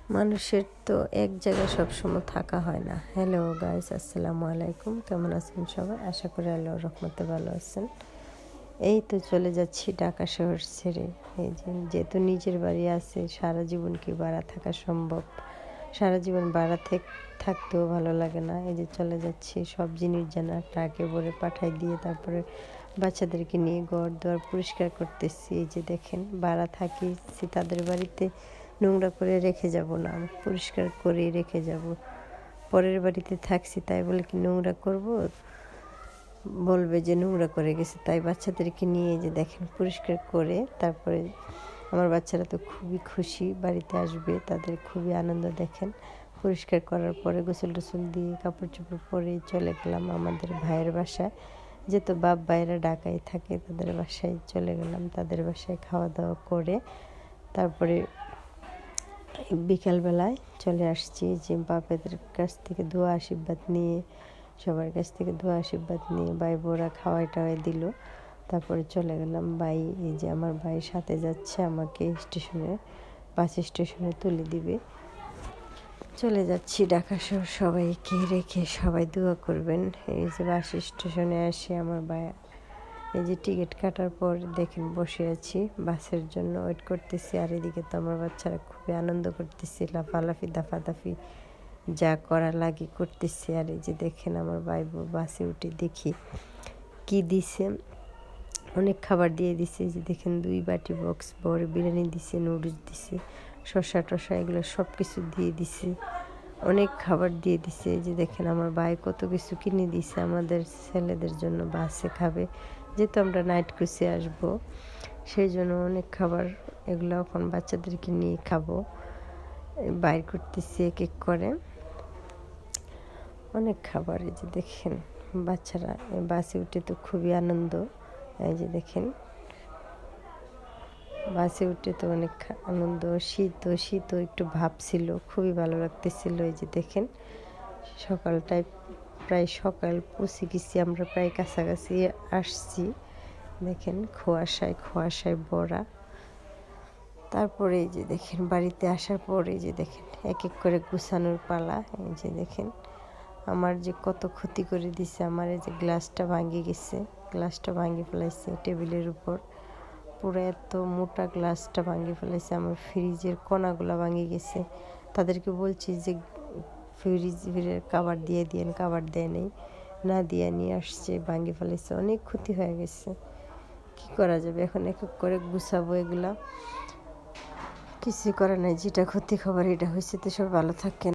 মানুষের তো এক জায়গায় সবসময় থাকা হয় না। হ্যালো গাইস, আসসালামু আলাইকুম। কেমন আছেন সবাই? আশা করি আল্লাহর রহমতে ভালো আছেন। এই তো চলে যাচ্ছি ঢাকা শহর ছেড়ে। এই যেহেতু নিজের বাড়ি আছে, সারা জীবন কি ভাড়া থাকা সম্ভব? সারা জীবন ভাড়া থাকতেও ভালো লাগে না। এই যে চলে যাচ্ছি, সব জিনিস যেন ট্রাকে ভরে পাঠাই দিয়ে তারপরে বাচ্চাদেরকে নিয়ে ঘর দুয়ার পরিষ্কার করতেছি। এই যে দেখেন, ভাড়া থাকিছি তাদের বাড়িতে, নোংরা করে রেখে যাব না, পরিষ্কার করে রেখে যাব। পরের বাড়িতে থাকছি তাই বলে কি নোংরা করব? বলবে যে নোংরা করে গেছে। তাই বাচ্চাদেরকে নিয়ে যে দেখেন পরিষ্কার করে তারপরে আমার বাচ্চারা তো খুবই খুশি, বাড়িতে আসবে, তাদের খুবই আনন্দ। দেখেন পরিষ্কার করার পরে গোসল টোসল দিয়ে কাপড় চোপড় পরে চলে গেলাম আমাদের ভাইয়ের বাসায়। যেহেতু বাপ ভাইয়েরা ঢাকায় থাকে, তাদের বাসায় চলে গেলাম। তাদের বাসায় খাওয়া দাওয়া করে তারপরে বিকালবেলায় চলে আসছি যে বাপেদের কাছ থেকে দোয়া আশীর্বাদ নিয়ে, সবার কাছ থেকে দোয়া আশীর্বাদ নিয়ে ভাই বোরা খাওয়াই টাওয়াই দিল। তারপরে চলে গেলাম। ভাই, এই যে আমার ভাইয়ের সাথে যাচ্ছে, আমাকে বাস স্টেশনে তুলে দিবে। চলে যাচ্ছি ঢাকা শহর। সবাইকে রেখে সবাই দোয়া করবেন। এই যে বাস স্টেশনে আসে আমার ভাই, এই যে টিকিট কাটার পর দেখেন বসে আছি, বাসের জন্য ওয়েট করতেছি। আর এদিকে তো আমার বাচ্চারা খুবই আনন্দ করতেছে, লাফালাফি দাফাদাফি যা করা লাগে করতেছে। আর এই যে দেখেন আমার ভাই বাসে উঠে দেখি কি দিছে, অনেক খাবার দিয়ে দিছে। যে দেখেন 2 বাটি বক্স ভরে বিরিয়ানি দিছে, নুডলস দিছে, শসা টসা এগুলো সব কিছু দিয়ে দিছে, অনেক খাবার দিয়ে দিছে। যে দেখেন আমার ভাই কত কিছু কিনে দিছে আমাদের ছেলেদের জন্য, বাসে খাবে যেহেতু আমরা নাইট ক্রুজে আসবো, সেই জন্য অনেক খাবার। এগুলো এখন বাচ্চাদেরকে নিয়ে খাবো। বাইর করতেছি এক এক করে অনেক খাবার। এই যে দেখেন বাচ্চারা বাসে উঠে তো খুবই আনন্দ। এই যে দেখেন বাসে উঠে তো অনেক আনন্দ। শীতও একটু ভাব ছিল, খুবই ভালো লাগতেছিল। এই যে দেখেন সকালটায় প্রায় সকাল পৌঁছে গেছি আমরা, প্রায় কাছাকাছি আসছি। দেখেন খোয়াশায় ভরা। তারপরে এই যে দেখেন বাড়িতে আসার পরে যে দেখেন এক এক করে গুছানোর পালা। এই যে দেখেন আমার যে কত ক্ষতি করে দিছে। আমার এই যে গ্লাসটা ভাঙে ফেলাইছে টেবিলের উপর, পুরো এত মোটা গ্লাসটা ভাঙে ফেলাইছে। আমার ফ্রিজের কোনাগুলো ভাঙে গেছে। তাদেরকে বলছি যে ফ্রিজের কাভার দিয়ে দিয়েন, কাভার দেয় নেই, না দিয়ে নিয়ে আসছে, ভাঙে ফেলাইছে, অনেক ক্ষতি হয়ে গেছে। কি করা যাবে এখন? এক এক করে গুছাবো এগুলা, কিছু করার নাই। যেটা ক্ষতি খবর এটা হয়েছে। তো সব ভালো থাকেন।